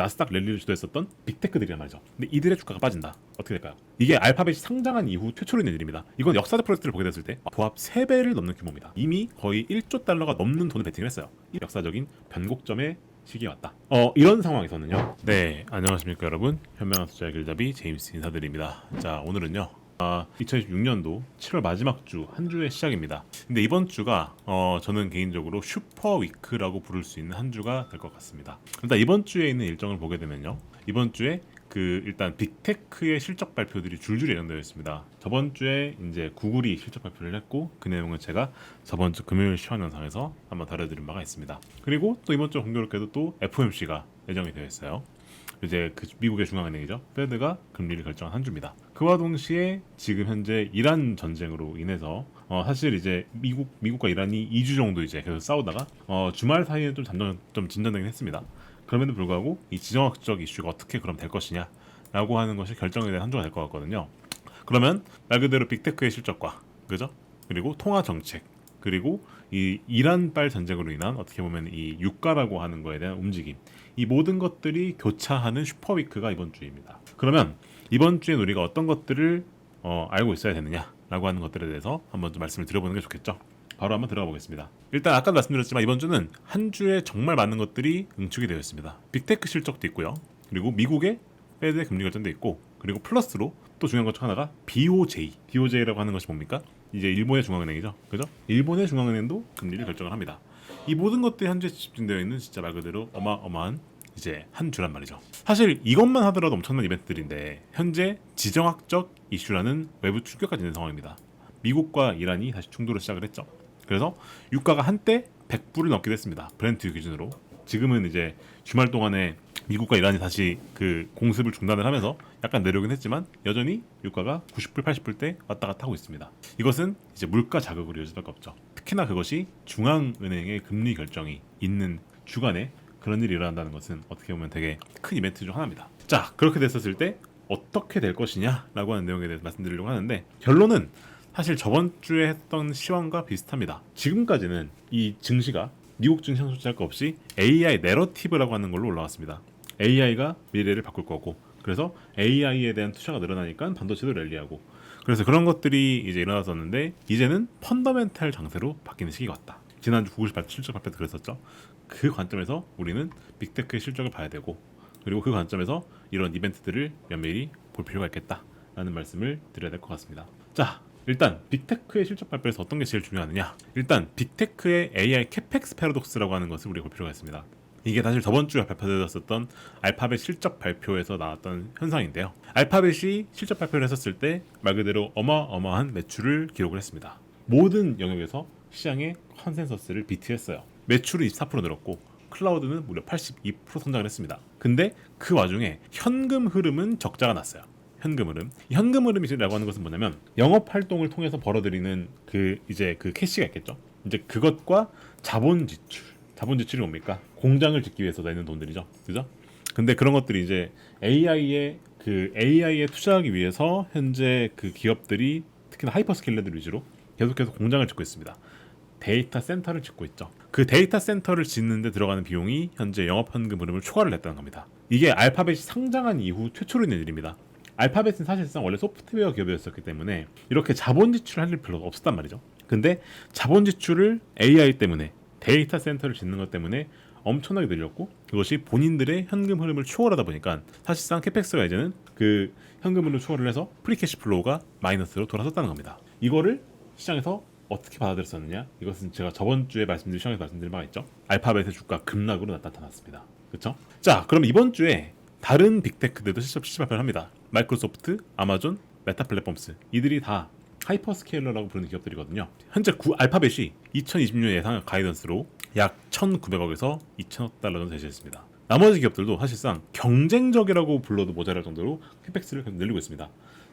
나스닥 랠리를 주도했었던 빅테크들이란 말이죠. 근데 이들의 주가가 빠진다. 어떻게 될까요? 이게 알파벳이 상장한 이후 최초로 있는 일입니다. 이건 역사적 프로젝트를 보게 됐을 때 도합 3배를 넘는 규모입니다. 이미 거의 1조 달러가 넘는 돈을 베팅을 했어요. 이 역사적인 변곡점의 시기에 왔다. 이런 상황에서는요. 네, 안녕하십니까 여러분. 현명한 투자의 길잡이 제임스 인사드립니다. 자, 오늘은요. 2026년도 7월 마지막 주 한 주의 시작입니다. 근데 이번 주가 저는 개인적으로 슈퍼 위크라고 부를 수 있는 한 주가 될 것 같습니다. 일단 이번 주에 있는 일정을 보게 되면요. 이번 주에 일단 빅테크의 실적 발표들이 줄줄이 예정되어 있습니다. 저번 주에 이제 구글이 실적 발표를 했고 그 내용은 제가 저번 주 금요일 시황 영상에서 한번 다뤄드린 바가 있습니다. 그리고 또 이번 주 공교롭게도 또 FOMC가 예정이 되어 있어요. 이제 미국의 중앙은행이죠. 페드가 금리를 결정한 한 주입니다. 그와 동시에 지금 현재 이란 전쟁으로 인해서 사실 이제 미국과 이란이 2주 정도 이제 계속 싸우다가 주말 사이에 좀 진전되긴 했습니다. 그럼에도 불구하고 이 지정학적 이슈가 어떻게 그럼 될 것이냐라고 하는 것이 결정에 대한 한 주가 될 것 같거든요. 그러면 말 그대로 빅테크의 실적과 그죠? 그리고 통화 정책 그리고 이 이란발 전쟁으로 인한 어떻게 보면 이 유가라고 하는 거에 대한 움직임 이 모든 것들이 교차하는 슈퍼위크가 이번 주입니다. 그러면 이번 주에 우리가 어떤 것들을 알고 있어야 되느냐라고 하는 것들에 대해서 한번 좀 말씀을 드려보는 게 좋겠죠. 바로 한번 들어가 보겠습니다. 일단 아까도 말씀드렸지만 이번 주는 한 주에 정말 많은 것들이 응축이 되어 있습니다. 빅테크 실적도 있고요. 그리고 미국의 페드의 금리 결정도 있고 그리고 플러스로 또 중요한 것 중 하나가 BOJ라고 하는 것이 뭡니까? 이제 일본의 중앙은행이죠. 그죠? 일본의 중앙은행도 금리를 결정을 합니다. 이 모든 것들이 한 주에 집중되어 있는 진짜 말 그대로 어마어마한 이제 한 주란 말이죠. 사실 이것만 하더라도 엄청난 이벤트들인데 현재 지정학적 이슈라는 외부 충격까지 있는 상황입니다. 미국과 이란이 다시 충돌을 시작을 했죠. 그래서 유가가 한때 100불을 넘기도 했습니다. 브렌트 기준으로. 지금은 이제 주말 동안에 미국과 이란이 다시 그 공습을 중단을 하면서 약간 내려오긴 했지만 여전히 유가가 90불, 80불대 왔다 갔다 하고 있습니다. 이것은 이제 물가 자극으로 이어질 수밖에 없죠. 특히나 그것이 중앙은행의 금리 결정이 있는 주간에 그런 일이 일어난다는 것은 어떻게 보면 되게 큰 이벤트 중 하나입니다. 자, 그렇게 됐었을 때 어떻게 될 것이냐라고 하는 내용에 대해서 말씀드리려고 하는데 결론은 사실 저번 주에 했던 시황과 비슷합니다. 지금까지는 이 증시가 미국 증시 상승할 거 없이 AI 내러티브라고 하는 걸로 올라왔습니다. AI가 미래를 바꿀 거고 그래서 AI에 대한 투자가 늘어나니까 반도체도 랠리하고 그래서 그런 것들이 이제 일어났었는데 이제는 펀더멘탈 장세로 바뀌는 시기가 왔다. 지난주 구글 실적 발표 때 그랬었죠. 그 관점에서 우리는 빅테크의 실적을 봐야 되고 그리고 그 관점에서 이런 이벤트들을 면밀히 볼 필요가 있겠다라는 말씀을 드려야 될 것 같습니다. 자, 일단 빅테크의 실적 발표에서 어떤 게 제일 중요하느냐? 일단 빅테크의 AI 캐펙스 패러독스라고 하는 것을 우리가 볼 필요가 있습니다. 이게 사실 저번 주에 발표되었었던 알파벳 실적 발표에서 나왔던 현상인데요. 알파벳이 실적 발표를 했었을 때 말 그대로 어마어마한 매출을 기록을 했습니다. 모든 영역에서 시장의 컨센서스를 비트했어요. 매출은 24% 늘었고 클라우드는 무려 82% 성장을 했습니다. 근데 그 와중에 현금 흐름은 적자가 났어요. 현금 흐름. 이 현금 흐름이라고 하는 것은 뭐냐면 영업 활동을 통해서 벌어들이는 그 캐시가 있겠죠. 이제 그것과 자본 지출이 뭡니까? 공장을 짓기 위해서 내는 돈들이죠. 그죠? 근데 그런 것들이 이제 AI에 투자하기 위해서 현재 그 기업들이 특히나 하이퍼스케일러들 위주로 계속해서 공장을 짓고 있습니다. 데이터 센터를 짓고 있죠. 그 데이터 센터를 짓는데 들어가는 비용이 현재 영업 현금 흐름을 초과를 했다는 겁니다. 이게 알파벳이 상장한 이후 최초로 있는 일입니다. 알파벳은 사실상 원래 소프트웨어 기업이었기 때문에 이렇게 자본 지출을 할 일 별로 없었단 말이죠. 근데 자본 지출을 AI 때문에 데이터 센터를 짓는 것 때문에 엄청나게 늘렸고 그것이 본인들의 현금 흐름을 초월하다 보니까 사실상 캐펙스가 이제는 그 현금 흐름을 초월을 해서 프리캐시 플로우가 마이너스로 돌아섰다는 겁니다. 이거를 시장에서 어떻게 받아들였었느냐? 이것은 제가 저번 주에 시장에서 말씀드린 바가 있죠. 알파벳의 주가 급락으로 나타났습니다. 그렇죠? 자, 그럼 이번 주에 다른 빅테크들도 실적 발표를 합니다. 마이크로소프트, 아마존, 메타 플랫폼스 이들이 다 하이퍼스케일러라고 부르는 기업들이거든요. 현재 알파벳이 2026년 예상 가이던스로 약 1,900억에서 2,000억 달러 정도 제시했습니다. 나머지 기업들도 사실상 경쟁적이라고 불러도 모자랄 정도로 캐펙스를 늘리고 있습니다.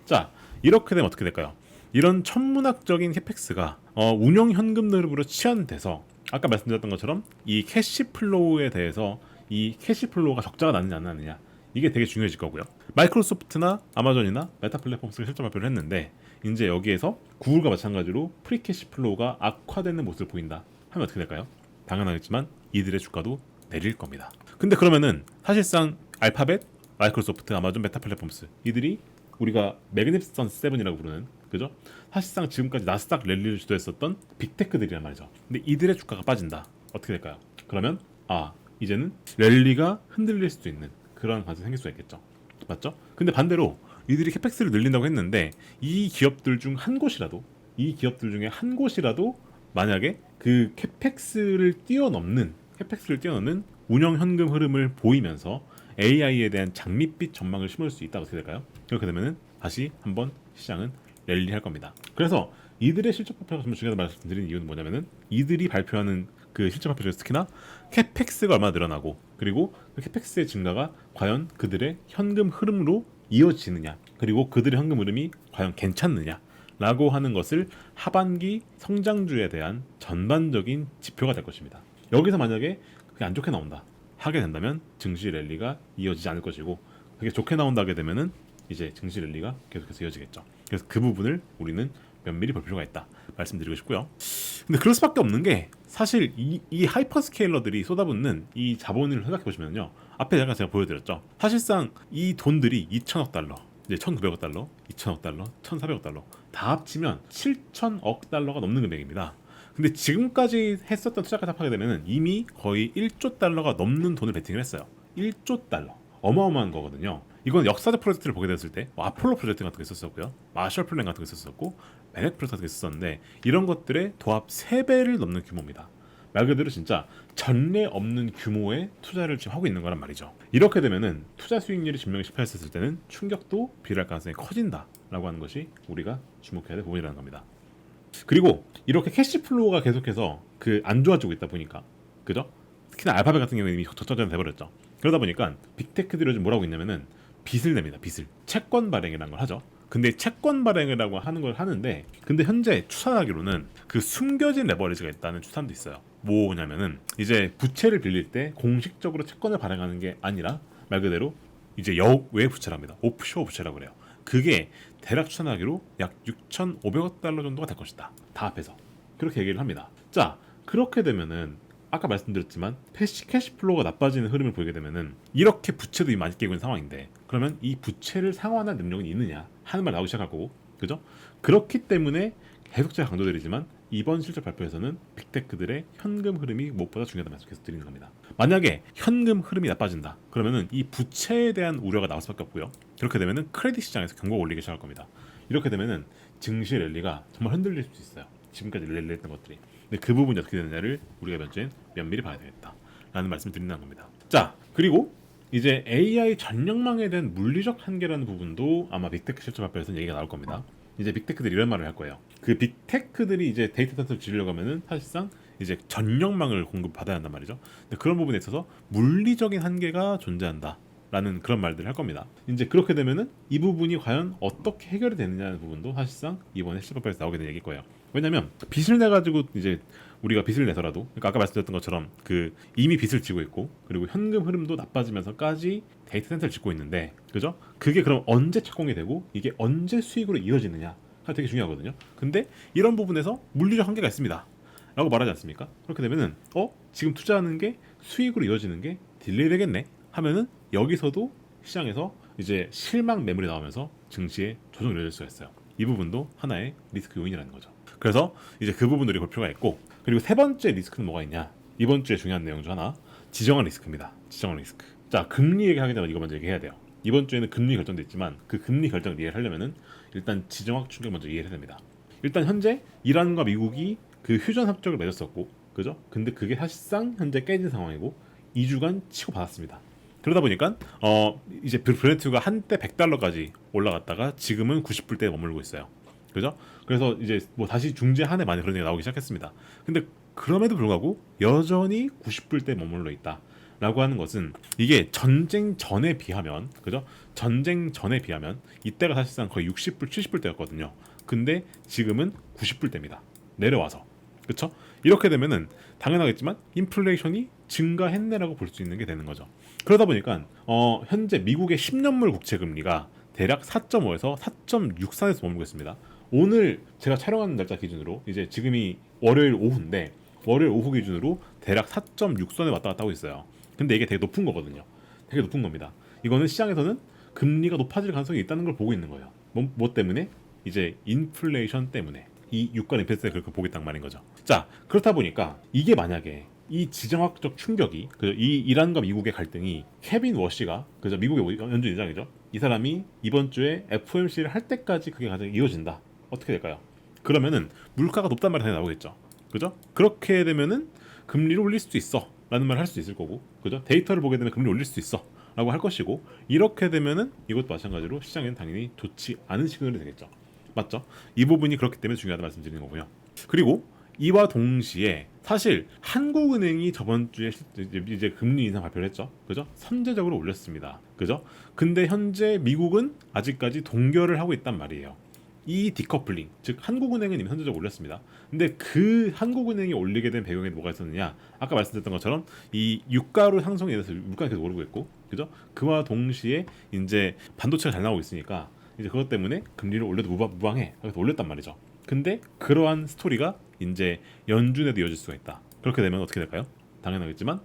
자, 이렇게 되면 어떻게 될까요? 이런 천문학적인 캐펙스가 운영 현금 흐름으로 치환돼서 아까 말씀드렸던 것처럼 이 캐시 플로우에 대해서 이 캐시 플로우가 적자가 나느냐 안 나느냐 이게 되게 중요해질 거고요. 마이크로소프트나 아마존이나 메타 플랫폼스가 실적 발표를 했는데 이제 여기에서 구글과 마찬가지로 프리캐시 플로우가 악화되는 모습을 보인다 하면 어떻게 될까요? 당연하겠지만 이들의 주가도 내릴 겁니다. 근데 그러면은 사실상 알파벳, 마이크로소프트, 아마존, 메타 플랫폼스 이들이 우리가 매그니피선트 7이라고 부르는 그죠? 사실상 지금까지 나스닥 랠리를 주도했었던 빅테크들이란 말이죠. 근데 이들의 주가가 빠진다. 어떻게 될까요? 그러면 이제는 랠리가 흔들릴 수도 있는 그런 가능성이 생길 수가 있겠죠. 맞죠? 근데 반대로 이들이 캐펙스를 늘린다고 했는데 이 기업들 중에 한 곳이라도 만약에 그 캐펙스를 뛰어넘는 운영 현금 흐름을 보이면서 AI에 대한 장밋빛 전망을 심을 수 있다. 어떻게 될까요? 그렇게 되면은 다시 한번 시장은 랠리할 겁니다. 그래서 이들의 실적 발표가 정말 중요하다고 말씀드리는 이유는 뭐냐면은 이들이 발표하는 그 실적 발표 중에서 특히나 캐펙스가 얼마나 늘어나고 그리고 그 캐펙스의 증가가 과연 그들의 현금 흐름으로 이어지느냐 그리고 그들의 현금 흐름이 과연 괜찮느냐 라고 하는 것을 하반기 성장주에 대한 전반적인 지표가 될 것입니다. 여기서 만약에 그게 안 좋게 나온다 하게 된다면 증시 랠리가 이어지지 않을 것이고 그게 좋게 나온다게 되면은 이제 증시 랠리가 계속해서 이어지겠죠. 그래서 그 부분을 우리는 면밀히 볼 필요가 있다 말씀드리고 싶고요. 근데 그럴 수밖에 없는 게 사실 이 하이퍼스케일러들이 쏟아붓는 이 자본을 생각해 보시면요. 앞에 제가 보여드렸죠. 사실상 이 돈들이 2천억 달러, 이제 1,900억 달러, 2천억 달러, 1,400억 달러 다 합치면 7천억 달러가 넘는 금액입니다. 근데 지금까지 했었던 투자까지 합하게 되면 이미 거의 1조 달러가 넘는 돈을 베팅을 했어요. 1조 달러. 어마어마한 거거든요. 이건 역사적 프로젝트를 보게 됐을 때 아폴로 프로젝트 같은 거 있었었고요. 마셜 플랜 같은 거 있었었고 맨해튼 프로젝트 같은 거 있었었는데 이런 것들의 도합 3배를 넘는 규모입니다. 말 그대로 진짜 전례 없는 규모의 투자를 지금 하고 있는 거란 말이죠. 이렇게 되면은 투자 수익률이 증명이 실패했을 때는 충격도 비례할 가능성이 커진다라고 하는 것이 우리가 주목해야 될 부분이라는 겁니다. 그리고 이렇게 캐시플로우가 계속해서 그 안 좋아지고 있다 보니까 그죠? 특히나 알파벳 같은 경우는 이미 저점이 돼버렸죠. 그러다 보니까 빅테크들이 요즘 뭐라고 있냐면은 빚을 냅니다. 빚을 채권 발행이라는 걸 하죠. 근데 채권 발행이라고 하는 걸 하는데 근데 현재 추산하기로는 그 숨겨진 레버리지가 있다는 추산도 있어요. 뭐냐면은 이제 부채를 빌릴 때 공식적으로 채권을 발행하는 게 아니라 말 그대로 이제 외 부채랍니다. 오프쇼어 부채라고 그래요. 그게 대략 추산하기로 약 6,500억 달러 정도가 될 것이다. 다 합해서 그렇게 얘기를 합니다. 자, 그렇게 되면은 아까 말씀드렸지만 캐시플로우가 나빠지는 흐름을 보이게 되면은 이렇게 부채도 많이 깨고 있는 상황인데 그러면 이 부채를 상환할 능력이 있느냐 하는 말 나오기 시작할 거고 그죠? 그렇기 때문에 계속 제가 강조드리지만 이번 실적 발표에서는 빅테크들의 현금 흐름이 무엇보다 중요하다는 말씀 계속 드리는 겁니다. 만약에 현금 흐름이 나빠진다 그러면은 이 부채에 대한 우려가 나올 수밖에 없고요. 그렇게 되면은 크레딧 시장에서 경고가 올리기 시작할 겁니다. 이렇게 되면은 증시 랠리가 정말 흔들릴 수 있어요. 지금까지 랠리했던 것들이. 근데 그 부분이 어떻게 되느냐를 우리가 면밀히 봐야 되겠다라는 말씀을 드린다는 겁니다. 자, 그리고 이제 AI 전력망에 대한 물리적 한계라는 부분도 아마 빅테크 실적 발표에서 얘기가 나올 겁니다. 이제 빅테크들이 이런 말을 할 거예요. 그 빅테크들이 이제 데이터 센터를 지으려고 하면은 사실상 이제 전력망을 공급받아야 한단 말이죠. 근데 그런 부분에 있어서 물리적인 한계가 존재한다. 라는 그런 말들을 할 겁니다. 이제 그렇게 되면은 이 부분이 과연 어떻게 해결이 되느냐는 부분도 사실상 이번에 실적 발표에서 나오게 될 얘기일 거예요. 왜냐면 빚을 내 가지고 이제 우리가 빚을 내서라도 그러니까 아까 말씀드렸던 것처럼 그 이미 빚을 지고 있고 그리고 현금 흐름도 나빠지면서까지 데이터 센터를 짓고 있는데 그죠? 그게 그럼 언제 착공이 되고 이게 언제 수익으로 이어지느냐가 되게 중요하거든요. 근데 이런 부분에서 물리적 한계가 있습니다. 라고 말하지 않습니까? 그렇게 되면은 지금 투자하는 게 수익으로 이어지는 게 딜레이 되겠네 하면은 여기서도 시장에서 이제 실망 매물이 나오면서 증시에 조정이 이루어질 수가 있어요. 이 부분도 하나의 리스크 요인이라는 거죠. 그래서 이제 그 부분들이 볼 필요가 있고 그리고 세 번째 리스크는 뭐가 있냐? 이번 주에 중요한 내용 중 하나 지정한 리스크입니다. 지정한 리스크. 자, 금리 얘기하기 전에 이거 먼저 얘기해야 돼요. 이번 주에는 금리 결정돼 있지만 그 금리 결정을 이해를 하려면은 일단 지정학 충격 먼저 이해를 해야 됩니다. 일단 현재 이란과 미국이 그 휴전 협정을 맺었었고 그죠? 근데 그게 사실상 현재 깨진 상황이고 2주간 치고 받았습니다. 그러다 보니까 이제 브렌트가 한때 100달러까지 올라갔다가 지금은 90불대에 머물고 있어요. 그죠? 그래서 이제 뭐 다시 중재한에 많이 그런 얘기가 나오기 시작했습니다. 근데 그럼에도 불구하고 여전히 90불대에 머물러 있다라고 하는 것은 이게 전쟁 전에 비하면 그죠? 전쟁 전에 비하면 이때가 사실상 거의 60불, 70불대였거든요. 근데 지금은 90불대입니다. 내려와서. 그렇죠? 이렇게 되면은 당연하겠지만 인플레이션이 증가했네라고 볼 수 있는 게 되는 거죠. 그러다 보니까 현재 미국의 10년물 국채 금리가 대략 4.5에서 4.64에서 머물고 있습니다. 오늘 제가 촬영하는 날짜 기준으로 이제 지금이 월요일 오후인데 월요일 오후 기준으로 대략 4.6선에 왔다 갔다 하고 있어요. 근데 이게 되게 높은 거거든요. 되게 높은 겁니다. 이거는 시장에서는 금리가 높아질 가능성이 있다는 걸 보고 있는 거예요. 뭐 때문에? 이제 인플레이션 때문에 이 유가 인플레이션을 그렇게 보겠단 말인 거죠. 자, 그렇다 보니까 이게 만약에 이 지정학적 충격이 이 이란과 미국의 갈등이 케빈 워시가 그죠, 미국의 연준 의장이죠. 이 사람이 이번 주에 FOMC를 할 때까지 그게 가장 이어진다. 어떻게 될까요? 그러면은 물가가 높단 말이 당연히 나오겠죠. 그죠? 그렇게 되면은 금리를 올릴 수도 있어 라는 말을 할 수 있을 거고, 그죠? 데이터를 보게 되면 금리를 올릴 수 있어 라고 할 것이고, 이렇게 되면은 이것도 마찬가지로 시장에는 당연히 좋지 않은 시그널이 되겠죠. 맞죠? 이 부분이 그렇기 때문에 중요하다 말씀드리는 거고요. 그리고 이와 동시에 사실 한국은행이 저번 주에 이제 금리 인상 발표를 했죠. 그죠? 선제적으로 올렸습니다. 그죠? 근데 현재 미국은 아직까지 동결을 하고 있단 말이에요. 이 디커플링, 즉 한국은행은 이미 선제적으로 올렸습니다. 근데 그 한국은행이 올리게 된 배경에 뭐가 있었느냐? 아까 말씀드렸던 것처럼 이 유가로 상승에 대해서 물가가 계속 오르고 있고, 그죠? 그와 동시에 이제 반도체가 잘 나오고 있으니까 이제 그것 때문에 금리를 올려도 무방해. 그래서 올렸단 말이죠. 근데 그러한 스토리가 이제 연준에도 이어질 수가 있다. 그렇게 되면 어떻게 될까요? 당연하겠지만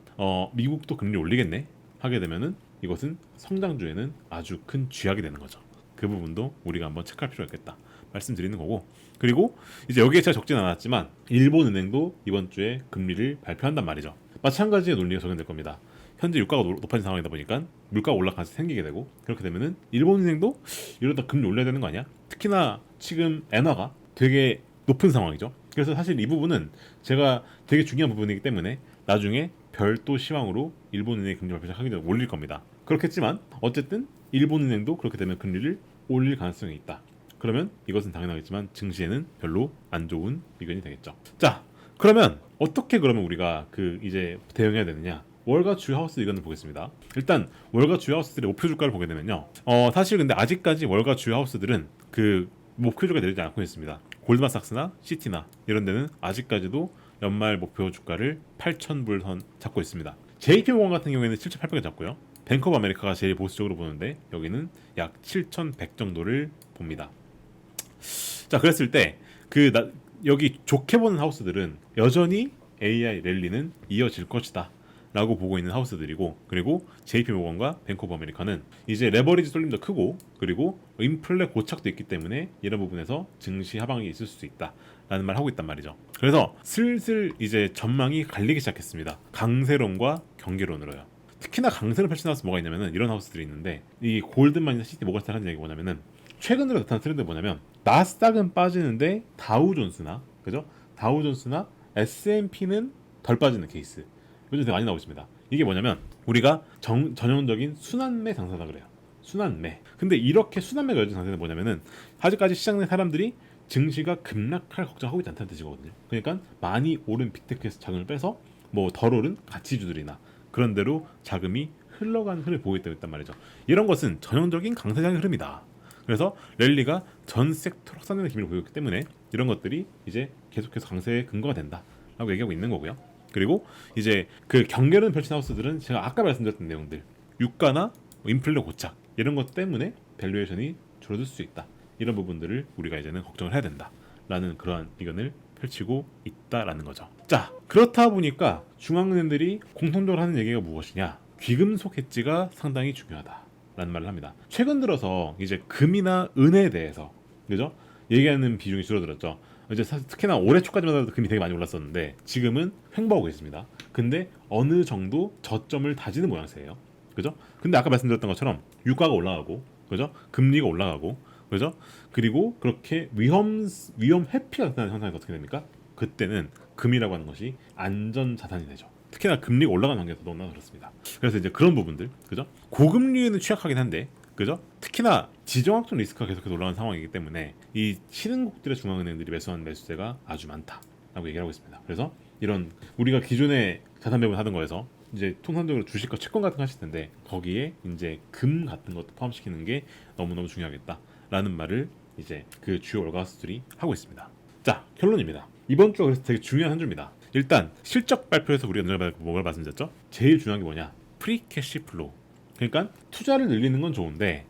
미국도 금리 올리겠네 하게 되면은 이것은 성장주에는 아주 큰 쥐약이 되는 거죠. 그 부분도 우리가 한번 체크할 필요가 있겠다 말씀드리는 거고, 그리고 이제 여기에 제가 적진 않았지만 일본은행도 이번 주에 금리를 발표한단 말이죠. 마찬가지의 논리가 적용될 겁니다. 현재 유가가 높아진 상황이다 보니까 물가가 올라갈 가능성이 생기게 되고, 그렇게 되면은 일본은행도 이러다 금리 올려야 되는 거 아니야? 특히나 지금 엔화가 되게 높은 상황이죠. 그래서 사실 이 부분은 제가 되게 중요한 부분이기 때문에 나중에 별도 시황으로 일본은행 금리 발표 하기 전에 올릴 겁니다. 그렇겠지만 어쨌든 일본은행도 그렇게 되면 금리를 올릴 가능성이 있다. 그러면 이것은 당연하겠지만 증시에는 별로 안 좋은 의견이 되겠죠. 자, 그러면 어떻게 그러면 우리가 이제 대응해야 되느냐? 월가 주요 하우스 의견을 보겠습니다. 일단 월가 주요 하우스들의 목표 주가를 보게 되면요. 사실 근데 아직까지 월가 주요 하우스들은 목표 주가 내리지 않고 있습니다. 골드만삭스나 시티나 이런 데는 아직까지도 연말 목표 주가를 8,000불 선 잡고 있습니다. JP모건 같은 경우에는 7,800을 잡고요. 뱅크 오브 아메리카가 제일 보수적으로 보는데 여기는 약 7,100 정도를 봅니다. 자, 그랬을 때 여기 좋게 보는 하우스들은 여전히 AI 랠리는 이어질 것이다 라고 보고 있는 하우스들이고, 그리고 JP모건과 뱅크 오브 아메리카는 이제 레버리지 쏠림도 크고, 그리고 인플레 고착도 있기 때문에 이런 부분에서 증시 하방이 있을 수 있다 라는 말 하고 있단 말이죠. 그래서 슬슬 이제 전망이 갈리기 시작했습니다. 강세론과 경계론으로요. 특히나 강세를 펼치는 하우스 뭐가 있냐면은 이런 하우스들이 있는데, 이 골드만이나 시티 모건스탄 하는 얘기 뭐냐면은 최근으로 나타난 트렌드 뭐냐면 나스닥은 빠지는데 다우존스나 S&P는 덜 빠지는 케이스 요즘 되게 많이 나오고 있습니다. 이게 뭐냐면 우리가 전형적인 순환매 상사다 그래요. 순환매. 근데 이렇게 순환매가 요즘 상태는 뭐냐면은 아직까지 시장 내 사람들이 증시가 급락할 걱정하고 있지 않다는 뜻이거든요. 그러니까 많이 오른 빅테크에서 자금을 빼서 뭐 덜 오른 가치주들이나 그런 데로 자금이 흘러가는 흐름을 보이고 있단 말이죠. 이런 것은 전형적인 강세장의 흐름이다. 그래서 랠리가 전 섹터로 확산되는 기미를 보이기 때문에 이런 것들이 이제 계속해서 강세의 근거가 된다라고 얘기하고 있는 거고요. 그리고 이제 경계론 펼친 하우스들은 제가 아까 말씀드렸던 내용들, 유가나 인플레 고착 이런 것 때문에 밸류에이션이 줄어들 수 있다. 이런 부분들을 우리가 이제는 걱정을 해야 된다라는 그러한 의견을 펼치고 있다라는 거죠. 자, 그렇다 보니까 중앙은행들이 공통적으로 하는 얘기가 무엇이냐? 귀금속 해지가 상당히 중요하다라는 말을 합니다. 최근 들어서 이제 금이나 은에 대해서 그죠? 얘기하는 비중이 줄어들었죠. 이제 특히나 올해 초까지만 해도 금이 되게 많이 올랐었는데 지금은 횡보하고 있습니다. 근데 어느 정도 저점을 다지는 모양새예요. 그죠? 근데 아까 말씀드렸던 것처럼 유가가 올라가고, 그죠? 금리가 올라가고, 그죠? 그리고 그렇게 위험 회피가 나타나는 현상이 어떻게 됩니까? 그때는 금이라고 하는 것이 안전 자산이 되죠. 특히나 금리가 올라가는 환경에서 너무나 그렇습니다. 그래서 이제 그런 부분들, 그죠? 고금리에는 취약하긴 한데, 그죠? 특히나 지정학적 리스크가 계속해서 올라가는 상황이기 때문에 이 신흥국들의 중앙은행들이 매수한 매수세가 아주 많다라고 얘기를 하고 있습니다. 그래서 이런 우리가 기존에 자산 배분 하던 거에서 이제 통상적으로 주식과 채권 같은 거 하실 텐데 거기에 이제 금 같은 것도 포함시키는 게 너무너무 중요하겠다라는 말을 이제 주요 월가수들이 하고 있습니다. 자, 결론입니다. 이번 주가 그래서 되게 중요한 한 주입니다. 일단 실적 발표에서 우리가 뭘 말씀드렸죠? 제일 중요한 게 뭐냐? 프리 캐시 플로우. 그러니까 투자를 늘리는 건 좋은데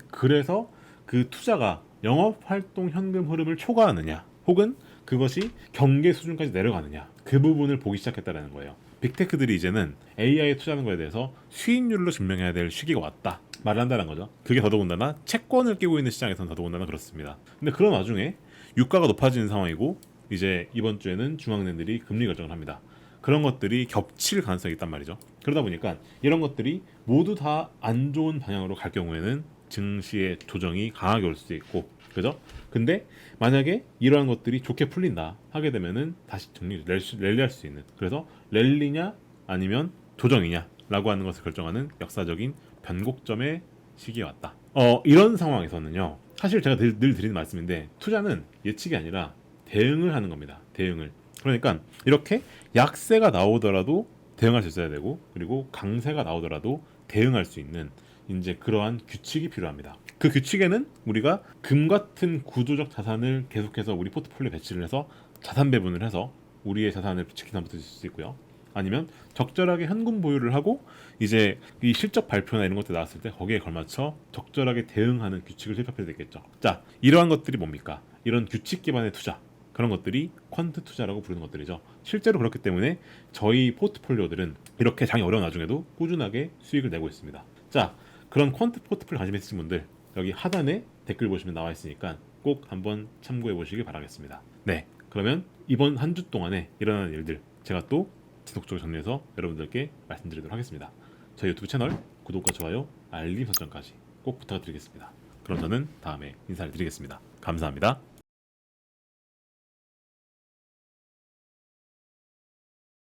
그래서 그 투자가 영업활동 현금 흐름을 초과하느냐 혹은 그것이 경계 수준까지 내려가느냐, 그 부분을 보기 시작했다는 거예요. 빅테크들이 이제는 AI에 투자하는 거에 대해서 수익률로 증명해야 될 시기가 왔다 말을 한다는 거죠. 그게 더더군다나 채권을 끼고 있는 시장에서는 더더군다나 그렇습니다. 근데 그런 와중에 유가가 높아지는 상황이고 이제 이번 주에는 중앙은행들이 금리 결정을 합니다. 그런 것들이 겹칠 가능성이 있단 말이죠. 그러다 보니까 이런 것들이 모두 다 안 좋은 방향으로 갈 경우에는 증시의 조정이 강하게 올 수도 있고, 그죠? 근데 만약에 이러한 것들이 좋게 풀린다 하게 되면은 다시 정리 랠리할 수 있는, 그래서 랠리냐 아니면 조정이냐라고 하는 것을 결정하는 역사적인 변곡점의 시기에 왔다. 이런 상황에서는요, 사실 제가 늘 드리는 말씀인데 투자는 예측이 아니라 대응을 하는 겁니다. 대응을. 그러니까 이렇게 약세가 나오더라도 대응할 수 있어야 되고, 그리고 강세가 나오더라도 대응할 수 있는 이제 그러한 규칙이 필요합니다. 그 규칙에는 우리가 금 같은 구조적 자산을 계속해서 우리 포트폴리오 배치를 해서 자산 배분을 해서 우리의 자산을 지키는 것도 있을 수 있고요. 아니면 적절하게 현금 보유를 하고 이제 이 실적 발표나 이런 것들 나왔을 때 거기에 걸맞춰 적절하게 대응하는 규칙을 실습해야 되겠죠. 자, 이러한 것들이 뭡니까? 이런 규칙 기반의 투자, 그런 것들이 퀀트 투자라고 부르는 것들이죠. 실제로 그렇기 때문에 저희 포트폴리오들은 이렇게 장이 어려운 와중에도 꾸준하게 수익을 내고 있습니다. 자, 그런 퀀트 포트폴리오 관심 있으신 분들 여기 하단에 댓글 보시면 나와 있으니까 꼭 한번 참고해 보시길 바라겠습니다. 네, 그러면 이번 한 주 동안에 일어나는 일들 제가 또 지속적으로 정리해서 여러분들께 말씀드리도록 하겠습니다. 저희 유튜브 채널 구독과 좋아요, 알림 설정까지 꼭 부탁드리겠습니다. 그럼 저는 다음에 인사를 드리겠습니다. 감사합니다.